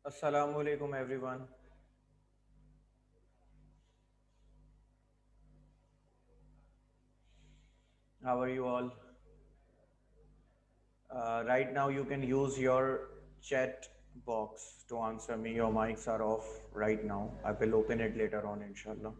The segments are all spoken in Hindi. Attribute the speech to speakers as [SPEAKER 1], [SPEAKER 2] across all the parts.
[SPEAKER 1] Assalamu alaikum everyone. How are you all? Right now you can use your chat box to answer me. Your mics are off right now. I will open it later on inshallah.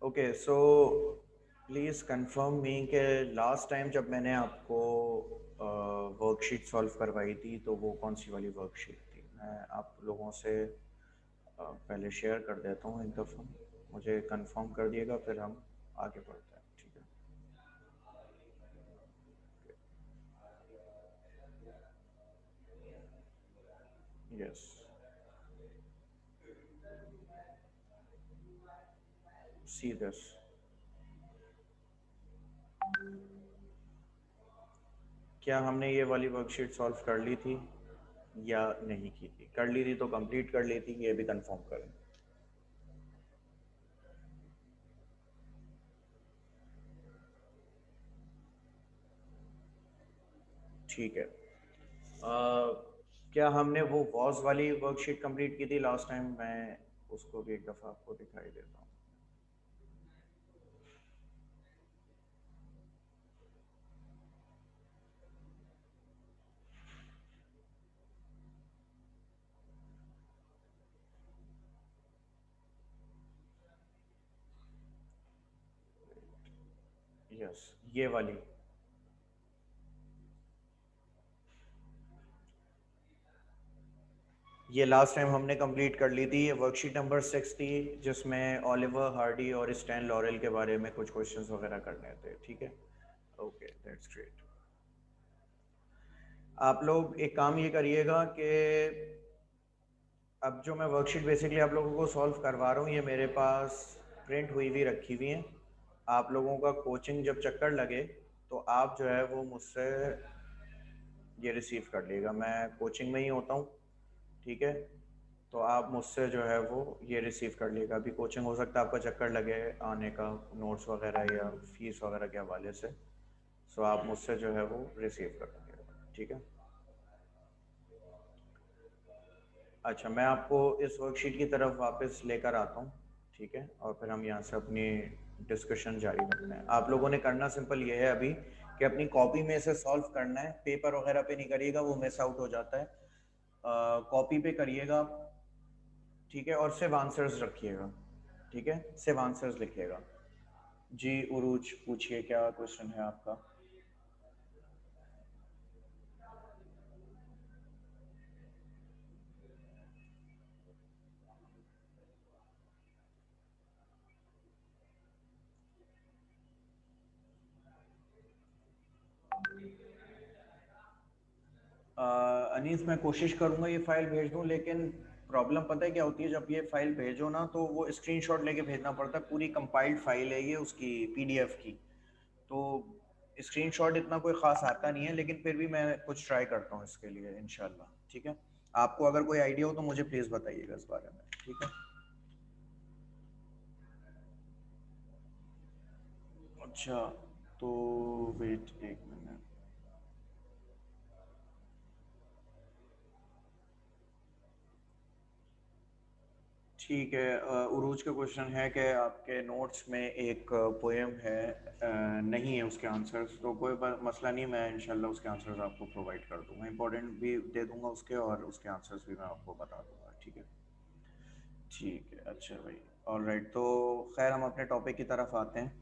[SPEAKER 1] Okay, so please confirm me कि last time जब मैंने आपको वर्कशीट सॉल्व करवाई थी तो वो कौन सी वाली वर्कशीट थी। मैं आप लोगों से पहले शेयर कर देता हूँ एक दफ़ा, मुझे कंफर्म कर दिएगा फिर हम आगे बढ़ते हैं, ठीक है। Yes, see this. क्या हमने ये वाली वर्कशीट सॉल्व कर ली थी या नहीं की थी? कर ली थी तो कंप्लीट कर ली थी, ये भी कंफर्म करें। ठीक है। क्या हमने वो वॉज वाली वर्कशीट कंप्लीट की थी लास्ट टाइम? मैं उसको भी एक दफ़ा आपको दिखाई देता हूँ। यस, ये वाली। ये लास्ट टाइम हमने कंप्लीट कर ली थी। ये वर्कशीट नंबर 6 थी जिसमें ओलिवर हार्डी और स्टैन लॉरेल के बारे में कुछ क्वेश्चंस वगैरह करने थे, ठीक है। Okay, that's great. आप लोग एक काम ये करिएगा कि अब जो मैं वर्कशीट बेसिकली आप लोगों को सॉल्व करवा रहा हूँ ये मेरे पास प्रिंट हुई हुई रखी हुई हैं। आप लोगों का कोचिंग जब चक्कर लगे तो आप जो है वो मुझसे ये रिसीव कर लीजिएगा। मैं कोचिंग में ही होता हूँ, ठीक है। तो आप मुझसे जो है वो ये रिसीव कर लीजिएगा। अभी कोचिंग हो सकता है आपका चक्कर लगे आने का, नोट्स वगैरह या फीस वगैरह के हवाले से। सो आप मुझसे जो है वो रिसीव कर लीजिएगा, ठीक है। अच्छा, मैं आपको इस वर्कशीट की तरफ वापस लेकर आता हूँ, ठीक है, और फिर हम यहाँ से अपनी डिस्कशन जारी रखते हैं। आप लोगों ने करना सिंपल ये है अभी कि अपनी कॉपी में से सॉल्व करना है, पेपर वगैरह पे नहीं करिएगा, वो मिस आउट हो जाता है। कॉपी पे करिएगा, ठीक है, और सिर्फ आंसर्स रखिएगा, ठीक है, सिर्फ आंसर्स लिखिएगा। जी उरूज, पूछिए क्या क्वेश्चन है आपका। अनीस, मैं कोशिश करूंगा ये फाइल भेज दूं, लेकिन प्रॉब्लम पता है क्या होती है, जब ये फाइल भेजो ना तो वो स्क्रीनशॉट लेके भेजना पड़ता है। पूरी कंपाइल्ड फाइल है ये उसकी, पीडीएफ की। तो स्क्रीनशॉट इतना कोई ख़ास आता नहीं है, लेकिन फिर भी मैं कुछ ट्राई करता हूँ इसके लिए इंशाल्लाह, ठीक है। आपको अगर कोई आइडिया हो तो मुझे प्लीज़ बताइएगा इस बारे में, ठीक है। अच्छा, तो वेट एक मिनट। ठीक है। उरूज का क्वेश्चन है कि आपके नोट्स में एक पोएम है, नहीं है उसके आंसर्स, तो कोई मसला नहीं, मैं इंशाल्लाह उसके आंसर्स आपको प्रोवाइड कर दूंगा, इंपॉर्टेंट भी दे दूंगा उसके, और उसके आंसर्स भी मैं आपको बता दूंगा। ठीक है, ठीक है, अच्छा भाई। ऑल राइट, तो खैर हम अपने टॉपिक की तरफ आते हैं।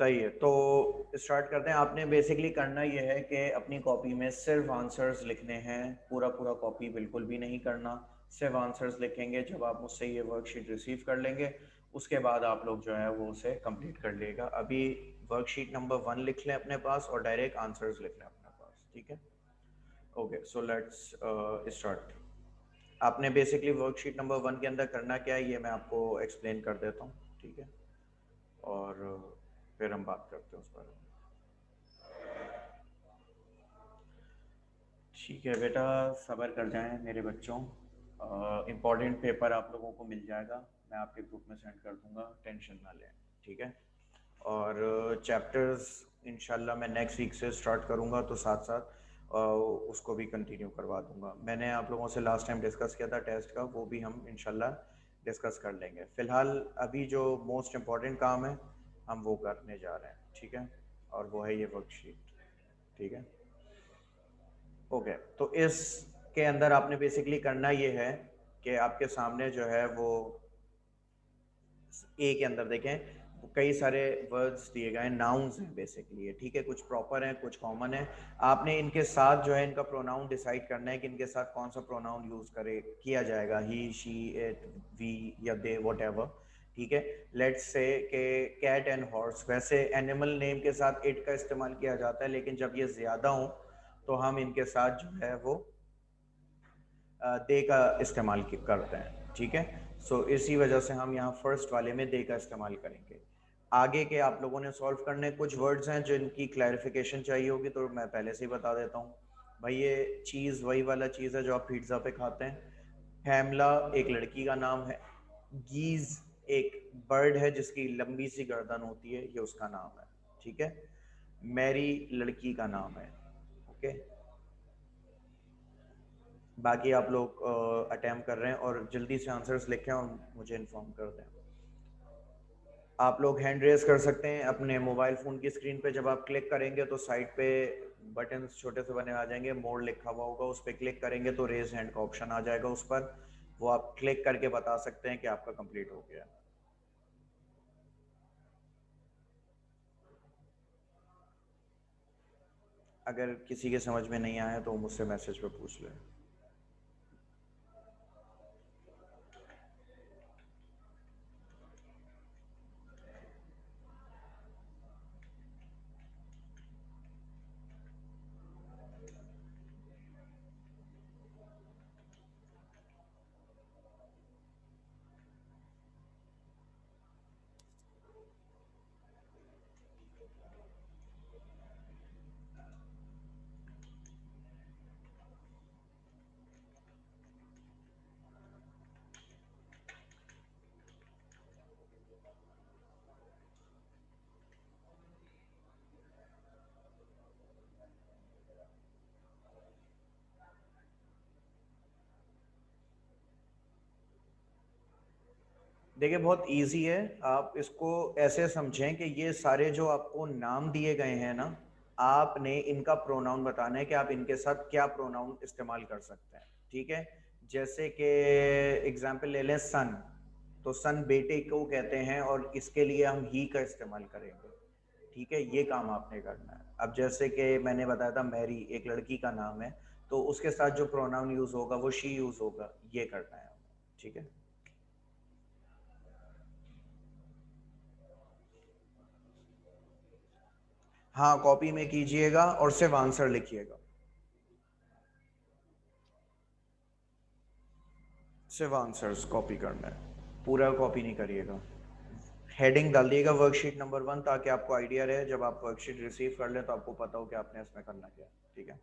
[SPEAKER 1] सही है, तो स्टार्ट करते हैं। आपने बेसिकली करना ये है कि अपनी कॉपी में सिर्फ आंसर्स लिखने हैं, पूरा पूरा कॉपी बिल्कुल भी नहीं करना, सिर्फ आंसर्स लिखेंगे। जब आप मुझसे ये वर्कशीट रिसीव कर लेंगे उसके बाद आप लोग जो है वो उसे कंप्लीट कर लेगा। अभी वर्कशीट नंबर 1 लिख लें अपने पास और डायरेक्ट आंसर्स लिख लें अपने पास। ठीक है, ओके, सो लेट्स स्टार्ट। आपने बेसिकली वर्कशीट नंबर 1 के अंदर करना क्या है ये मैं आपको एक्सप्लेन कर देता हूँ। ठीक है, और फिर हम बात करते हैं उस बारे में। ठीक है बेटा, सब्र कर जाएं मेरे बच्चों। इम्पोर्टेंट पेपर आप लोगों को मिल जाएगा, मैं आपके ग्रुप में सेंड कर दूंगा, टेंशन ना लें। ठीक है, और चैप्टर्स इंशाल्लाह मैं नेक्स्ट वीक से स्टार्ट करूंगा, तो साथ साथ उसको भी कंटिन्यू करवा दूंगा। मैंने आप लोगों से लास्ट टाइम डिस्कस किया था टेस्ट का, वो भी हम इंशाल्लाह डिस्कस कर लेंगे। फ़िलहाल अभी जो मोस्ट इम्पॉर्टेंट काम है हम वो करने जा रहे हैं। ठीक है, और वो है ये वर्कशीट। ठीक है, ओके, तो इसके अंदर आपने बेसिकली करना ये है कि आपके सामने जो है वो ए के अंदर देखें, कई सारे वर्ड्स दिए गए हैं, नाउन्स हैं बेसिकली ये। ठीक है, कुछ प्रॉपर हैं, कुछ कॉमन है। आपने इनके साथ जो है इनका प्रोनाउन डिसाइड करना है कि इनके साथ कौन सा प्रोनाउन यूज करे किया जाएगा, ही, शी, इट, वी या दे, वट एवर। ठीक है, लेट्स से के कैट एंड हॉर्स, वैसे एनिमल नेम के साथ इट का इस्तेमाल किया जाता है, लेकिन जब ये ज़्यादा हो तो हम इनके साथ जो है वो दे का इस्तेमाल करते हैं। ठीक है, सो इसी वजह से हम यहाँ फर्स्ट वाले में दे का इस्तेमाल करेंगे। आगे के आप लोगों ने सॉल्व करने, कुछ वर्ड्स हैं जिनकी क्लैरिफिकेशन चाहिए होगी, तो मैं पहले से ही बता देता हूँ। भाई ये चीज़ वही वाला चीज़ है जो आप पिज्ज़ा पे खाते हैं। हैमला एक लड़की का नाम है। गीज एक बर्ड है जिसकी लंबी सी गर्दन होती है, ये उसका नाम है। ठीक है, मैरी लड़की का नाम है। ओके, बाकी आप लोग अटेम्प्ट कर रहे हैं और जल्दी से आंसर्स लिखें और मुझे इन्फॉर्म कर दें। आप लोग हैंड रेज कर सकते हैं अपने मोबाइल फ़ोन की स्क्रीन पे। जब आप क्लिक करेंगे तो साइड पे बटन छोटे से बने आ जाएंगे, मोड लिखा हुआ होगा, उस पर क्लिक करेंगे तो रेज हैंड का ऑप्शन आ जाएगा उस पर, वो आप क्लिक करके बता सकते हैं कि आपका कंप्लीट हो गया। अगर किसी के समझ में नहीं आया तो मुझसे मैसेज पे पूछ लें। देखिए बहुत इजी है, आप इसको ऐसे समझें कि ये सारे जो आपको नाम दिए गए हैं ना, आपने इनका प्रोनाउन बताना है कि आप इनके साथ क्या प्रोनाउन इस्तेमाल कर सकते हैं। ठीक है, जैसे कि एग्जांपल ले लें सन, तो सन बेटे को कहते हैं और इसके लिए हम ही का इस्तेमाल करेंगे। ठीक है, ये काम आपने करना है। अब जैसे कि मैंने बताया था मैरी एक लड़की का नाम है, तो उसके साथ जो प्रोनाउन यूज होगा वो शी यूज होगा, ये करना है हमें। ठीक है, हाँ कॉपी में कीजिएगा और सिर्फ आंसर लिखिएगा, सिर्फ आंसर्स कॉपी करना है, पूरा कॉपी नहीं करिएगा। हेडिंग डाल दिएगा वर्कशीट नंबर 1, ताकि आपको आइडिया रहे जब आप वर्कशीट रिसीव कर लें तो आपको पता हो कि आपने इसमें करना क्या है। ठीक है,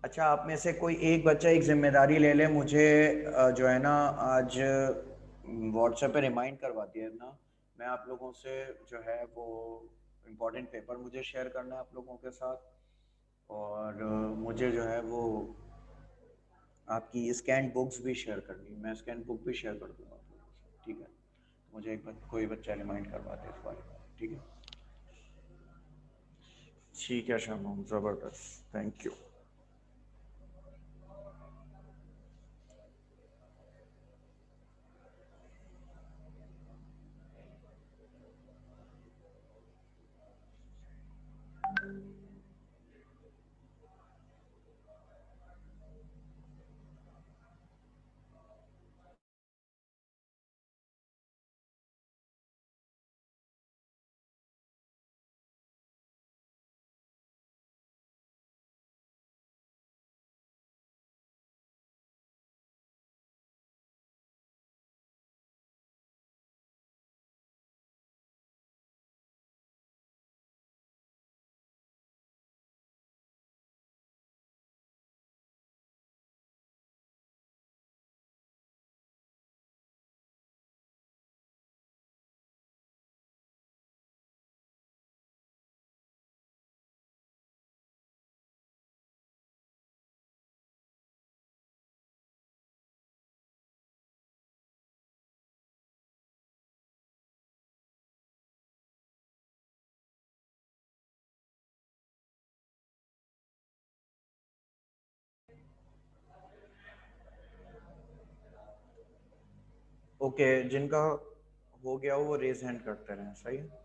[SPEAKER 1] अच्छा आप में से कोई एक बच्चा एक जिम्मेदारी ले ले, मुझे जो है ना आज व्हाट्सएप पे रिमाइंड करवा दिया ना, मैं आप लोगों से जो है वो इम्पोर्टेंट पेपर मुझे शेयर करना है आप लोगों के साथ, और मुझे जो है वो आपकी स्कैन बुक्स भी शेयर करनी है। मैं स्कैन बुक भी शेयर कर दूँगा आप लोगों से, ठीक है। मुझे एक बार कोई बच्चा रिमाइंड करवा दे इस बारे में, ठीक है। ठीक है शमूम, ज़बरदस्त, थैंक यू। ओके, जिनका हो गया वो रेज हैंड करते रहें, सही है।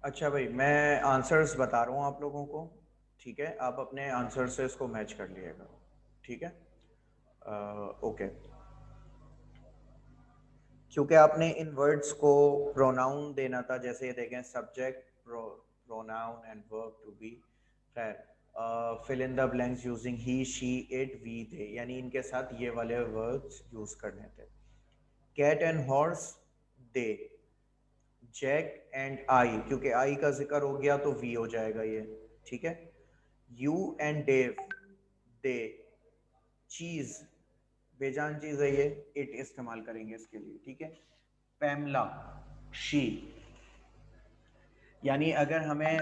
[SPEAKER 1] अच्छा भाई, मैं आंसर्स बता रहा हूँ आप लोगों को, ठीक है। आप अपने आंसर से इसको मैच कर लिएगा, ठीक है। ओके, क्योंकि आपने इन वर्ड्स को प्रोनाउन देना था, जैसे ये देखें subject, pronoun and verb to be, खैर fill in the blanks using he, she, it, we, they, यानी इनके साथ ये वाले वर्ड्स यूज करने थे। Cat and horse, they. Jack and I, क्योंकि आई का जिक्र हो गया तो वी हो जाएगा ये, ठीक है। यू एंड डेव, दे। चीज, बेजान चीज है ये, इट इस्तेमाल करेंगे इसके लिए, ठीक है। पैमला, शी। यानी अगर हमें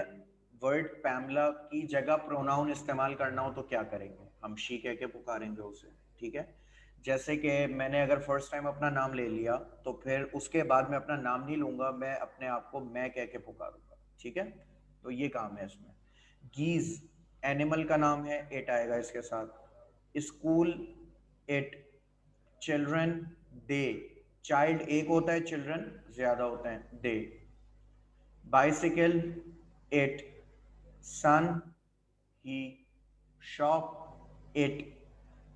[SPEAKER 1] वर्ड पैमला की जगह प्रोनाउन इस्तेमाल करना हो तो क्या करेंगे, हम शी कह के पुकारेंगे उसे, ठीक है। जैसे कि मैंने अगर फर्स्ट टाइम अपना नाम ले लिया तो फिर उसके बाद मैं अपना नाम नहीं लूंगा, मैं अपने आप को मैं कह के पुकारूंगा, ठीक है। तो ये काम है इसमें। गीज एनिमल का नाम है, इट आएगा इसके साथ। School, it. Children, they. Child एक होता है, चिल्ड्रन ज्यादा होते हैं, they. Bicycle, it. Son, he. Shop, it.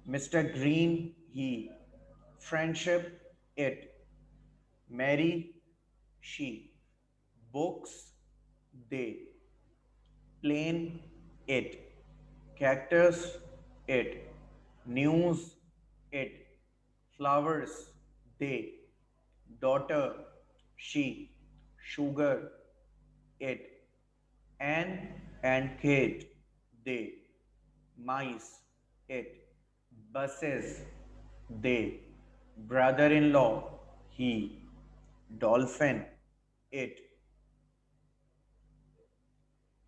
[SPEAKER 1] Mister Green, he. Friendship, it. Mary, she. Books, they. plane it, cactus it, news it, flowers they, daughter she, sugar it, Anne and Kate they, mice it, buses they, brother-in-law he, dolphin it,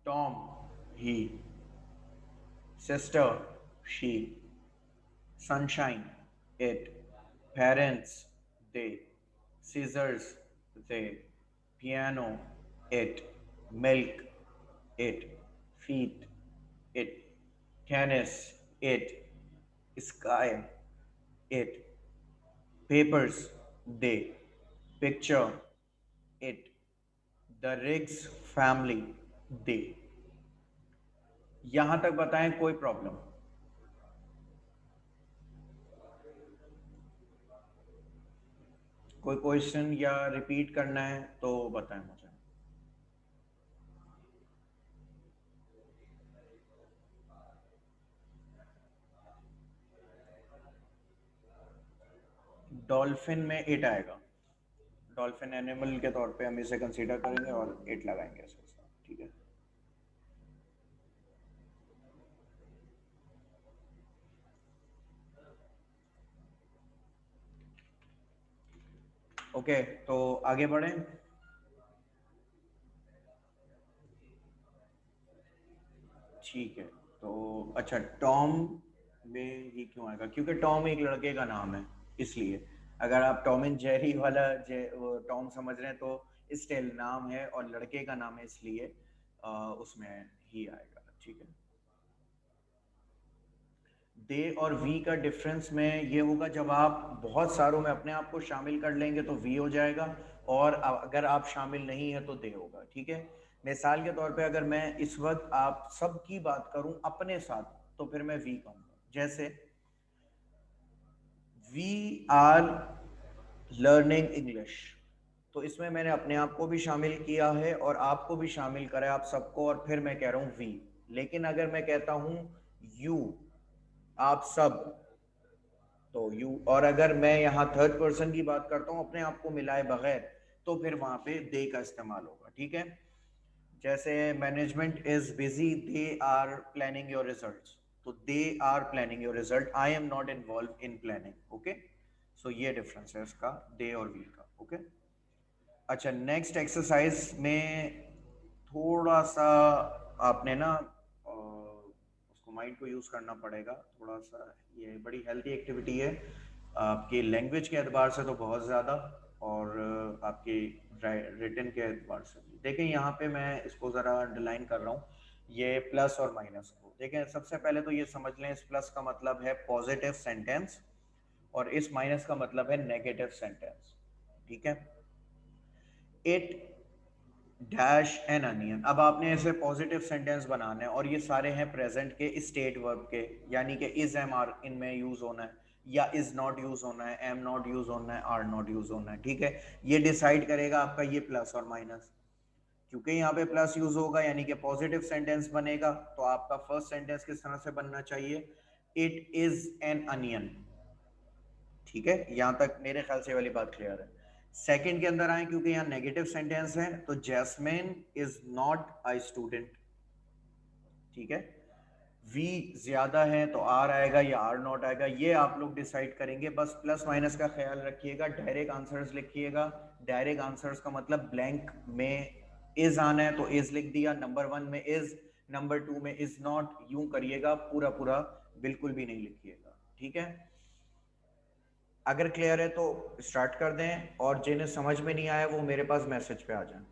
[SPEAKER 1] Tom he, sister she, sunshine it, parents they, scissors they, piano it, milk it, feet it, tennis it, sky it, papers they, picture it, the Riggs family they। यहां तक बताएं कोई प्रॉब्लम? कोई क्वेश्चन या रिपीट करना है तो बताएं मुझे। डॉल्फिन में इट आएगा, डॉल्फिन एनिमल के तौर पे हम इसे कंसीडर करेंगे और इट लगाएंगे इसके साथ, ठीक है। ओके तो आगे बढ़ें। ठीक है तो अच्छा, टॉम में ही क्यों आएगा? क्योंकि टॉम एक लड़के का नाम है, इसलिए। अगर आप टॉम एंड जेरी वाला वो टॉम समझ रहे हैं तो स्टिल नाम है और लड़के का नाम है, इसलिए उसमें ही आएगा, ठीक है। दे और वी का डिफरेंस में ये होगा, जब आप बहुत सारों में अपने आप को शामिल कर लेंगे तो वी हो जाएगा, और अगर आप शामिल नहीं है तो दे होगा, ठीक है। मिसाल के तौर पे अगर मैं इस वक्त आप सब की बात करूं अपने साथ तो फिर मैं वी कहूंगा। जैसे वी आर लर्निंग इंग्लिश, तो इसमें मैंने अपने आप को भी शामिल किया है और आपको भी शामिल करा है, आप सबको, और फिर मैं कह रहा हूं वी। लेकिन अगर मैं कहता हूं यू, आप सब, तो यू, और अगर मैं यहाँ थर्ड पर्सन की बात करता हूँ अपने आप को मिलाए बगैर, तो फिर वहां पे दे का इस्तेमाल होगा, ठीक है। जैसे management is busy, they are planning your results, तो they are planning your result, I am not involve in planning, okay. So ये डिफरेंस है इसका, दे और वी का, ओके। अच्छा, नेक्स्ट एक्सरसाइज में थोड़ा सा आपने ना उसको माइंड को यूज़ करना पड़ेगा थोड़ा सा। ये बड़ी हेल्थी एक्टिविटी है आपकी लैंग्वेज के एतबार से तो बहुत ज़्यादा, और आपकी रिटन के एतबार से भी। देखें यहाँ पे मैं इसको ज़रा अंडरलाइन कर रहा हूँ, ये प्लस और माइनस को देखें। सबसे पहले तो ये समझ लें, इस प्लस का मतलब है पॉजिटिव सेंटेंस और इस माइनस का मतलब है नेगेटिव सेंटेंस, ठीक है। इट डैश एन अनियन, अब आपने ऐसे पॉजिटिव सेंटेंस बनाने हैं और ये सारे हैं प्रेजेंट के स्टेट वर्ब के, यानी कि इज एम आर इनमें यूज होना है, या इज नॉट यूज होना है, एम नॉट यूज होना है, आर नॉट यूज होना है, ठीक है। ये डिसाइड करेगा आपका ये प्लस और माइनस। क्योंकि यहाँ पे प्लस यूज होगा यानी कि पॉजिटिव सेंटेंस बनेगा, तो आपका फर्स्ट सेंटेंस किस तरह से बनना चाहिए? इट इज एन अनियन, ठीक है। यहां तक मेरे ख्याल से वाली बात क्लियर है। सेकंड के अंदर आए, क्योंकि यहाँ नेगेटिव सेंटेंस है, तो Jasmine is not a student, ठीक है। वी ज्यादा है तो आर आएगा या आर नॉट आएगा, ये आप लोग डिसाइड करेंगे। बस प्लस माइनस का ख्याल रखिएगा, डायरेक्ट आंसर्स लिखिएगा। डायरेक्ट आंसर्स का मतलब ब्लैंक में इज आना है तो इज लिख दिया, नंबर वन में इज, नंबर टू में इज नॉट, यूं करिएगा, पूरा पूरा बिल्कुल भी नहीं लिखिएगा, ठीक है। अगर क्लियर है तो स्टार्ट कर दें, और जिन्हें समझ में नहीं आया वो मेरे पास मैसेज पे आ जाए।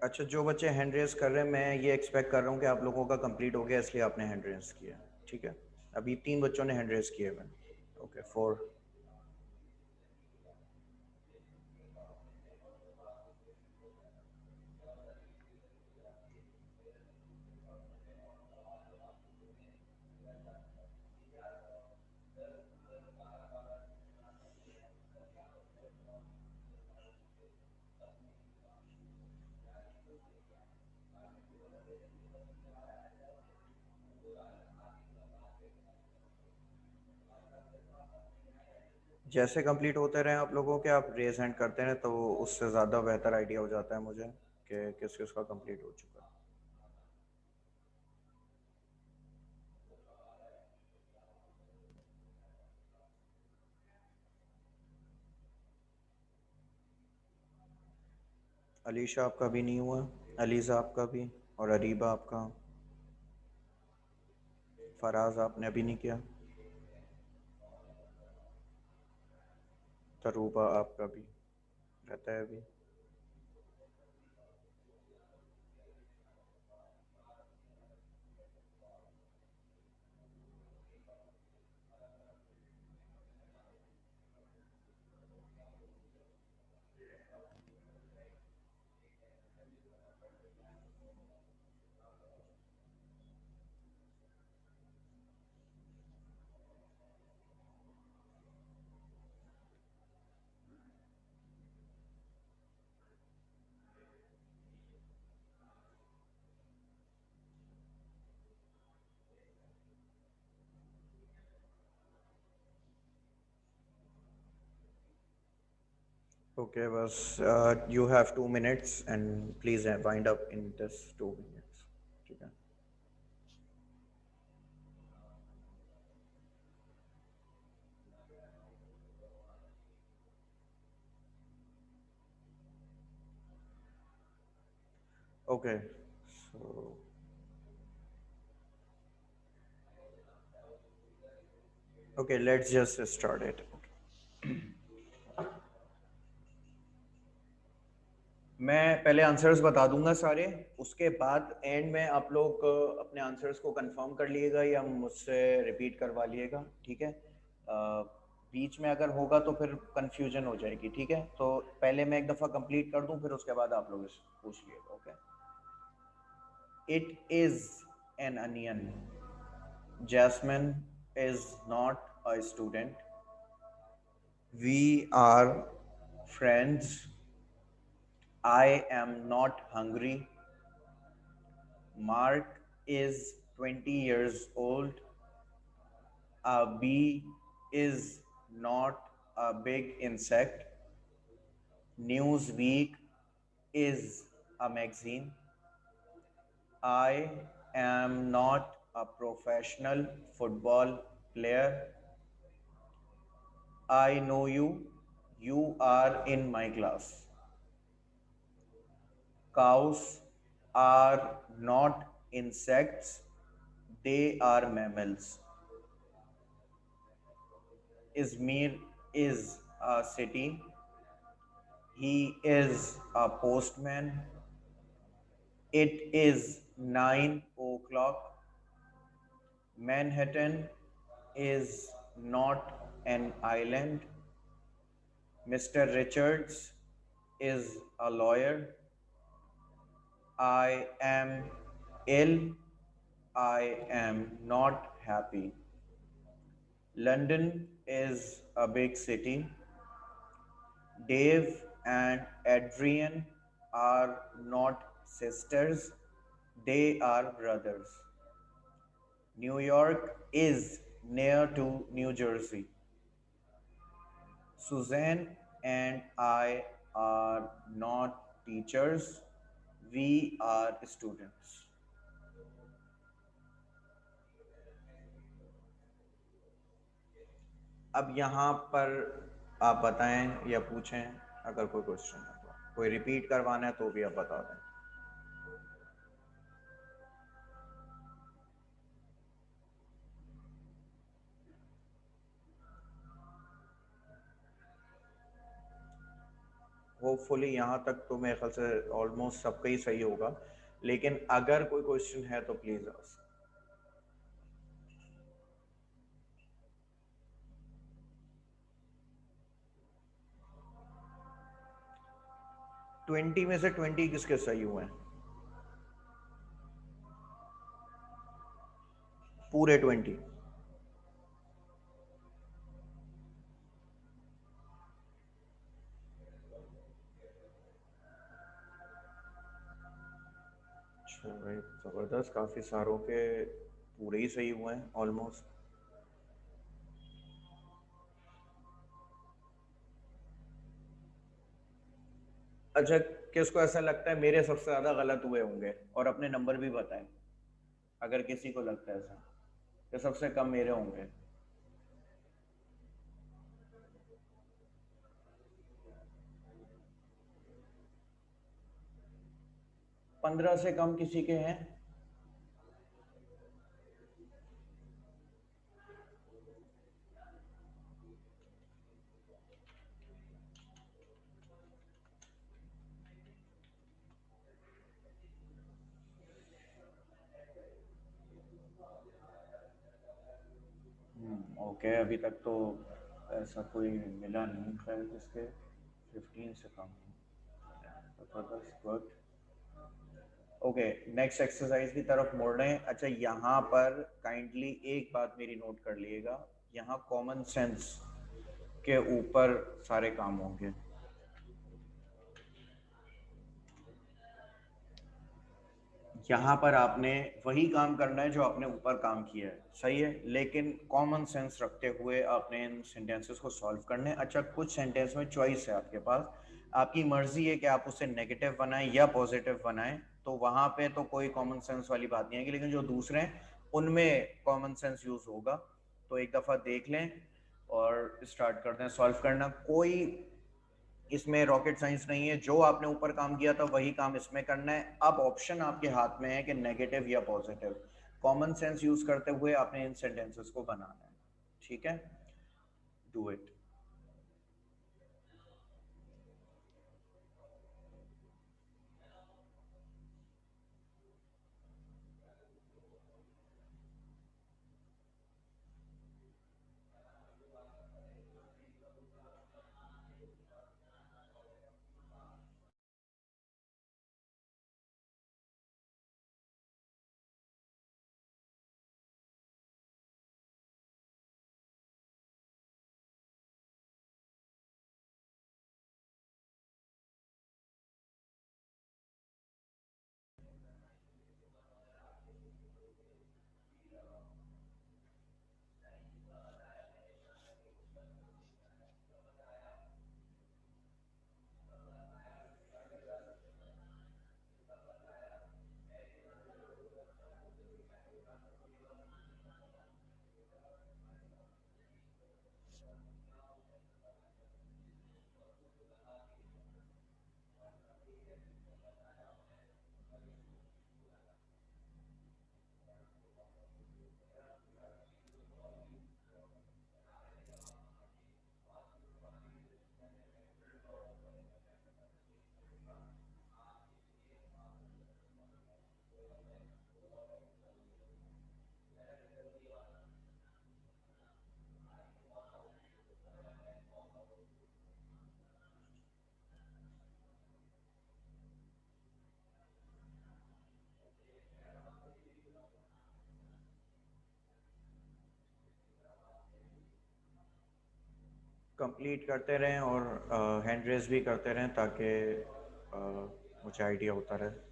[SPEAKER 1] अच्छा, जो बच्चे हैंड रेस कर रहे हैं, मैं ये एक्सपेक्ट कर रहा हूँ कि आप लोगों का कंप्लीट हो गया, इसलिए आपने हैंड रेस किया। ठीक है, अभी 3 बच्चों ने हैंड रेस किए हुए। ओके, 4। जैसे कंप्लीट होते रहे आप लोगों के, आप रेज हैंड करते हैं तो उससे ज़्यादा बेहतर आइडिया हो जाता है मुझे कि किस किस का कंप्लीट हो चुका है। अलीशा आपका भी नहीं हुआ, अलीज़ा आपका भी, और अरीबा आपका। फराज आपने अभी नहीं किया। तरूबा आपका भी रहता है अभी। ओके, बस you have 2 minutes and please wind up in this 2 minutes। ठीक है। Okay, so okay, let's just start it. मैं पहले आंसर्स बता दूंगा सारे, उसके बाद एंड में आप लोग अपने आंसर्स को कंफर्म कर लिएगा या मुझसे रिपीट करवा लिएगा। ठीक है, बीच में अगर होगा तो फिर कंफ्यूजन हो जाएगी। ठीक है, तो पहले मैं एक दफ़ा कंप्लीट कर दूं, फिर उसके बाद आप लोग पूछ लिएगा। Okay. It is an onion. Jasmine is not a student. We are friends. I am not hungry. Mark is 20 years old. A bee is not a big insect. Newsweek is a magazine. I am not a professional football player. I know you. You are in my class. Cows are not insects, they are mammals. Izmir is a city. He is a postman. It is 9 o'clock. Manhattan is not an island. Mr. Richards is a lawyer. I am ill. I am not happy. London is a big city. Dave and Adrian are not sisters, they are brothers. New York is near to New Jersey. Suzanne and I are not teachers, we are students. अब यहाँ पर आप बताएं या पूछें अगर कोई क्वेश्चन है तो, कोई रिपीट करवाना है तो भी आप बता दें। होपफुली यहाँ तक तो मेरे ख्याल से ऑलमोस्ट सबका ही सही होगा, लेकिन अगर कोई क्वेश्चन है तो प्लीज आस्क। 20 में से 20 किसके सही हुए हैं? पूरे 20? अच्छा भाई, जबरदस्त, काफी सारों के पूरे ही सही हुए हैं ऑलमोस्ट। अच्छा, किसको ऐसा लगता है मेरे सबसे ज्यादा गलत हुए होंगे? और अपने नंबर भी बताएं अगर किसी को लगता है ऐसा, कि सबसे कम मेरे होंगे। 15 से कम किसी के हैं? ओके, अभी तक तो ऐसा कोई मिला नहीं खैर जिसके 15 से कम हो। ओके, नेक्स्ट एक्सरसाइज की तरफ मोड़ रहे हैं। अच्छा, यहाँ पर काइंडली एक बात मेरी नोट कर लिएगा, यहाँ कॉमन सेंस के ऊपर सारे काम होंगे। यहाँ पर आपने वही काम करना है जो आपने ऊपर काम किया है, सही है, लेकिन कॉमन सेंस रखते हुए आपने इन सेंटेंसेस को सॉल्व करने हैं। अच्छा, कुछ सेंटेंस में चॉइस है आपके पास, आपकी मर्जी है कि आप उसे नेगेटिव बनाएं या पॉजिटिव बनाएं, तो वहाँ पे तो कोई कॉमन सेंस वाली बात नहीं आएगी, लेकिन जो दूसरे हैं उनमें कॉमन सेंस यूज होगा। तो एक दफ़ा देख लें और स्टार्ट करते हैं सॉल्व करना। कोई इसमें रॉकेट साइंस नहीं है, जो आपने ऊपर काम किया था वही काम इसमें करना है। अब ऑप्शन आपके हाथ में है कि नेगेटिव या पॉजिटिव। कॉमन सेंस यूज करते हुए आपने इन सेंटेंसेस को बनाना है, ठीक है? Do it. कंप्लीट करते रहें और हैंड रेस भी करते रहें ताकि मुझे आइडिया होता रहे।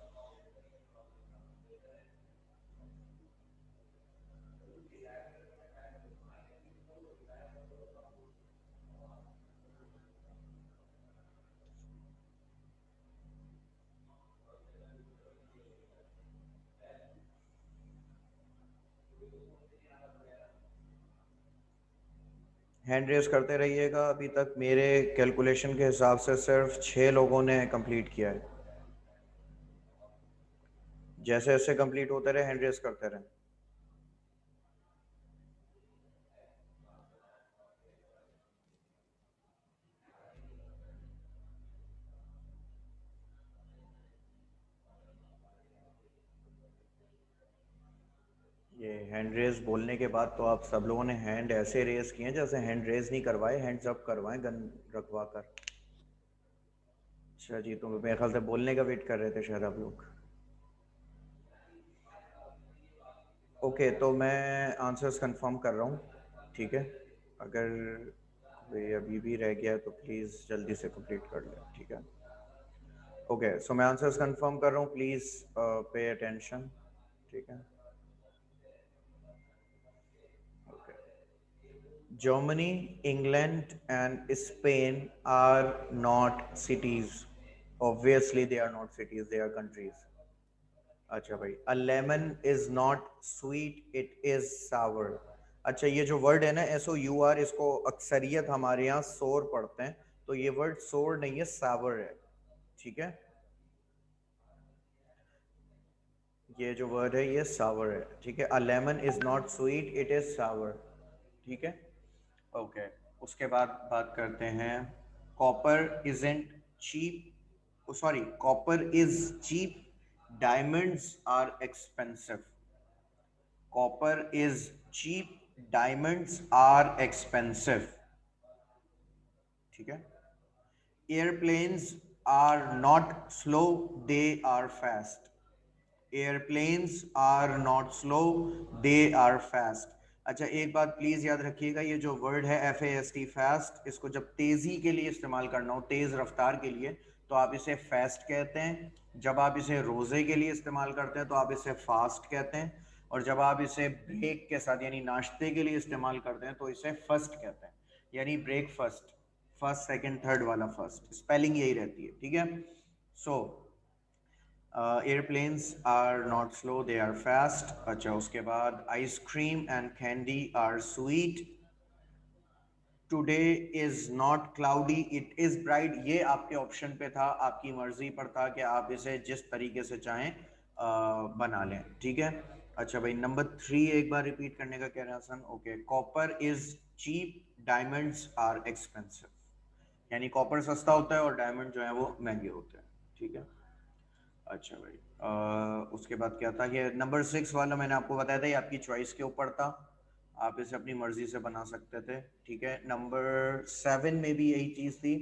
[SPEAKER 1] हैंड रेस करते रहिएगा। अभी तक मेरे कैलकुलेशन के हिसाब से सिर्फ 6 लोगों ने कंप्लीट किया है। जैसे जैसे कंप्लीट होते रहे हैंड रेस करते रहें। ये हैंड रेज बोलने के बाद तो आप सब लोगों ने हैंड ऐसे रेज किए हैं जैसे हैंड रेज नहीं करवाए, हैंड्स अप करवाए गन रखवा कर। अच्छा जी, तो मेरे ख्याल से बोलने का वेट कर रहे थे शायद आप लोग। ओके, तो मैं आंसर्स कंफर्म कर रहा हूँ, ठीक है। अगर कोई अभी भी रह गया है तो प्लीज़ जल्दी से कंप्लीट कर लें, ठीक है। ओके, सो मैं आंसर्स कंफर्म कर रहा हूँ, प्लीज़ पे अटेंशन, ठीक है। Okay, Germany, England, and Spain are not cities. Obviously, they are not cities, they are countries. अच्छा भाई, a lemon is not sweet, it is sour. अच्छा, ये जो वर्ड है ना SOUR, इसको अक्सरियत हमारे यहाँ सोर पढ़ते हैं, तो ये वर्ड सोर नहीं है, सावर है, ठीक है। ये जो वर्ड है ये सावर है, ठीक है। a lemon is not sweet, it is sour, ठीक है। ओके, उसके बाद बात करते हैं copper isn't cheap, sorry, copper is cheap, diamonds are expensive. Copper is cheap, diamonds are expensive, ठीक है। Airplanes are not slow, they are fast. Airplanes are not slow, they are fast. अच्छा, एक बात प्लीज याद रखिएगा, ये जो वर्ड है FAST, फास्ट, इसको जब तेजी के लिए इस्तेमाल करना हो, तेज रफ्तार के लिए, तो आप इसे फास्ट कहते हैं। जब आप इसे रोजे के लिए इस्तेमाल करते हैं तो आप इसे फास्ट कहते हैं। और जब आप इसे ब्रेक के साथ यानी नाश्ते के लिए इस्तेमाल करते हैं तो इसे फर्स्ट कहते हैं, यानी ब्रेकफास्ट, फर्स्ट सेकंड थर्ड वाला फर्स्ट, स्पेलिंग यही रहती है, ठीक है। सो airplanes are not slow, they are fast। अच्छा, उसके बाद ice cream and candy are sweet, today is not cloudy, it is bright. ये आपके ऑप्शन पे था, आपकी मर्जी पर था कि आप इसे जिस तरीके से चाहें बना लें, ठीक है। अच्छा भाई, नंबर 3 एक बार रिपीट करने का कह रहे हैं Hasan. Okay, copper is cheap, diamonds are expensive, यानी कॉपर सस्ता होता है और डायमंड जो है वो महंगे होते हैं, ठीक है। अच्छा भाई, उसके बाद क्या था, ये नंबर 6 वाला मैंने आपको बताया था, ये आपकी चॉइस के ऊपर था, आप इसे अपनी मर्जी से बना सकते थे, ठीक है। नंबर 7 में भी यही चीज़ थी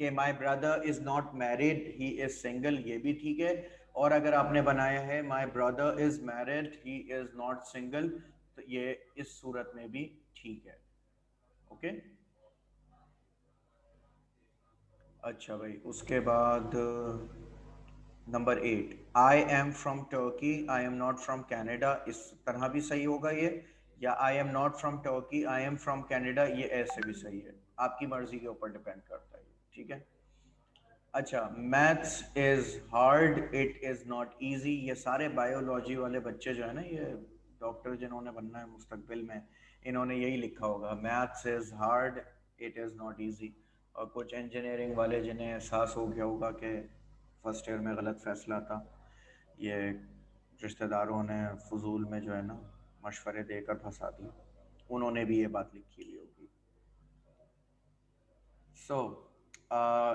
[SPEAKER 1] कि my brother is not married, he is single, ये भी ठीक है। और अगर आपने बनाया है my brother is married, he is not single, तो ये इस सूरत में भी ठीक है, ओके। अच्छा भाई, उसके बाद number 8, I am from Turkey, I am not from Canada, इस तरह भी सही होगा ये, या आई am not from Turkey, I am from Canada, ये ऐसे भी सही है, आपकी मर्जी के ऊपर डिपेंड करता है, ठीक है। अच्छा, maths is hard, it is not easy, ये सारे बायोलॉजी वाले बच्चे जो है ना, ये डॉक्टर जिन्होंने बनना है मुस्तकबिल में, इन्होंने यही लिखा होगा, maths is hard, it is not easy. और कुछ इंजीनियरिंग वाले जिन्हें एहसास हो गया होगा कि फर्स्ट ईयर में गलत फैसला था, ये रिश्तेदारों ने फजूल में जो है ना मशवरे देकर फंसा दिया, उन्होंने भी ये बात लिखी हुई होगी। सो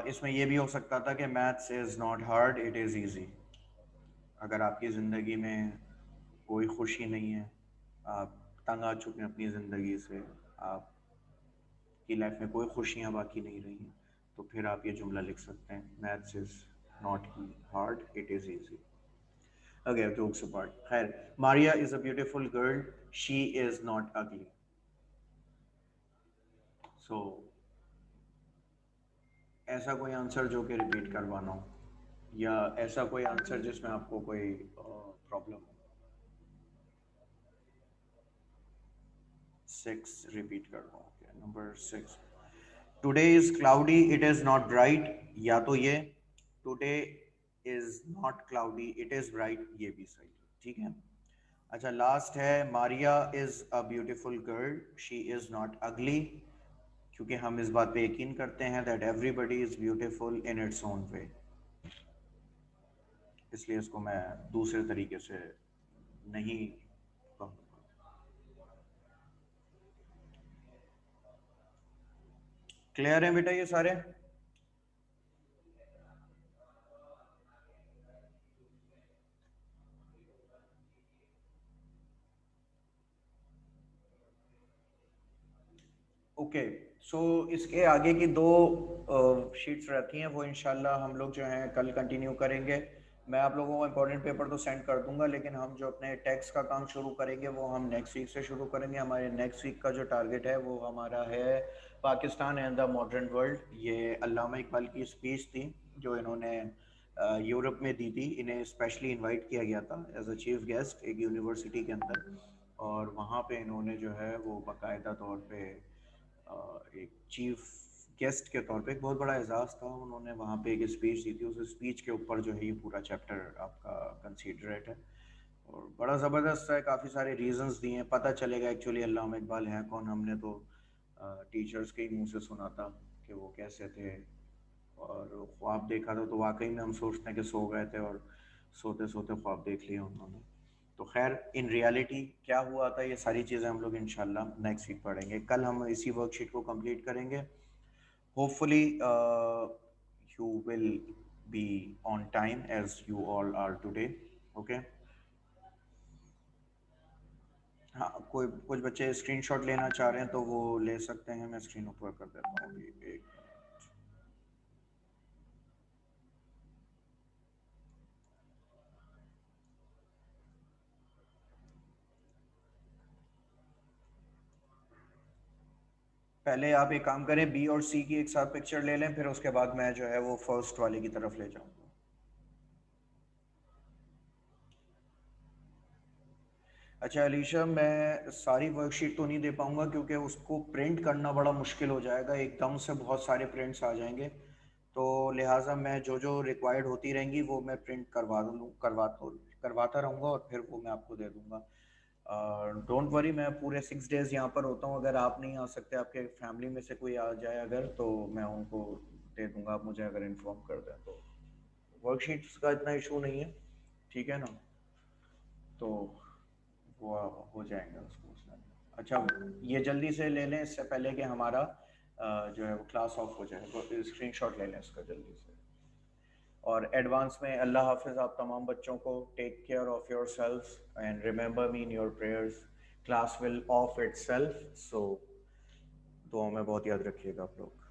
[SPEAKER 1] इसमें यह भी हो सकता था कि maths is not hard, it is easy. अगर आपकी ज़िंदगी में कोई खुशी नहीं है, आप तंग आ चुके हैं अपनी ज़िंदगी से, आपकी लाइफ में कोई खुशियाँ बाकी नहीं रही हैं, तो फिर आप ये जुमला लिख सकते हैं, maths is not hard, it is easy. Okay, jokes apart. खैर, Maria is a beautiful girl. She is not ugly. So, ऐसा कोई आंसर जो कि रिपीट करवाना हो, या ऐसा कोई आंसर जिसमें आपको कोई प्रॉब्लम हो। 6 रिपीट कर रहा हूँ, number 6, today is cloudy, it is not bright, या तो ये today is not cloudy, it is bright, ये भी सही है, ठीक है। अच्छा, लास्ट है, Maria is a beautiful girl, she is not अगली, क्योंकि हम इस बात पे यकीन करते हैं that everybody is beautiful in its own way, इसलिए इसको मैं दूसरे तरीके से नहीं कहूँगा। क्लियर है बेटा ये सारे? सो इसके आगे की दो शीट्स रहती हैं, वो इंशाल्लाह हम लोग जो हैं कल कंटिन्यू करेंगे। मैं आप लोगों को इम्पोर्टेंट पेपर तो सेंड कर दूंगा, लेकिन हम जो अपने टैक्स का काम शुरू करेंगे वो हम नेक्स्ट वीक से शुरू करेंगे। हमारे नेक्स्ट वीक का जो टारगेट है वो हमारा है Pakistan and the modern world. ये अल्लामा इकबाल की स्पीच थी जो इन्होंने यूरोप में दी थी। इन्हें स्पेशली इनवाइट किया गया था एज अ चीफ गेस्ट एक यूनिवर्सिटी के अंदर, और वहाँ पे इन्होंने जो है वो बाकायदा तौर पे एक चीफ गेस्ट के तौर पे एक बहुत बड़ा एजाज़ था। उन्होंने वहाँ पे एक स्पीच दी थी, उस स्पीच के ऊपर जो है ये पूरा चैप्टर आपका कंसीडरेट है और बड़ा ज़बरदस्त है। काफ़ी सारे रीजंस दिए हैं, पता चलेगा एक्चुअली अल्लामा इकबाल हैं कौन। हमने तो टीचर्स के ही मुंह से सुना था कि वो कैसे थे, और ख्वाब देखा था तो वाकई में हम सोचते हैं कि सो गए थे और सोते सोते ख्वाब देख लिया उन्होंने। तो खैर इन रियलिटी क्या हुआ था ये सारी चीज़ें हम लोग इंशाल्लाह नेक्स्ट वीक पढ़ेंगे। कल हम इसी वर्कशीट को कंप्लीट करेंगे। Hopefully you will be on time as you all are today. Okay, हाँ कोई कुछ बच्चे स्क्रीनशॉट लेना चाह रहे हैं तो वो ले सकते हैं। मैं स्क्रीन ऊपर कर देता हूँ अभी एक। पहले आप एक काम करें, बी और सी की एक साथ पिक्चर ले लें, फिर उसके बाद मैं जो है वो फर्स्ट वाले की तरफ ले जाऊंगा। अच्छा अलीशा, मैं सारी वर्कशीट तो नहीं दे पाऊंगा क्योंकि उसको प्रिंट करना बड़ा मुश्किल हो जाएगा, एकदम से बहुत सारे प्रिंट्स आ जाएंगे। तो लिहाजा मैं जो जो रिक्वायर्ड होती रहेंगी वो मैं प्रिंट करवाता रहूँगा और फिर वो मैं आपको दे दूँगा। डोंट वरी, मैं पूरे 6 डेज यहाँ पर होता हूँ। अगर आप नहीं आ सकते, आपके फैमिली में से कोई आ जाए अगर, तो मैं उनको दे दूँगा। आप मुझे अगर इन्फॉर्म कर दें तो वर्कशीट्स का इतना इशू नहीं है, ठीक है ना? तो वो हो जाएंगे उसको उसमें। अच्छा, ये जल्दी से ले लें इससे पहले कि हमारा जो है वो क्लास ऑफ हो जाए। तो स्क्रीनशॉट ले लें इसका जल्दी से। और एडवांस में अल्लाह हाफिज़ आप तमाम बच्चों को। Take care of your self and remember me in your prayers. Class will of it self, so दुआओं में बहुत याद रखिएगा आप लोग।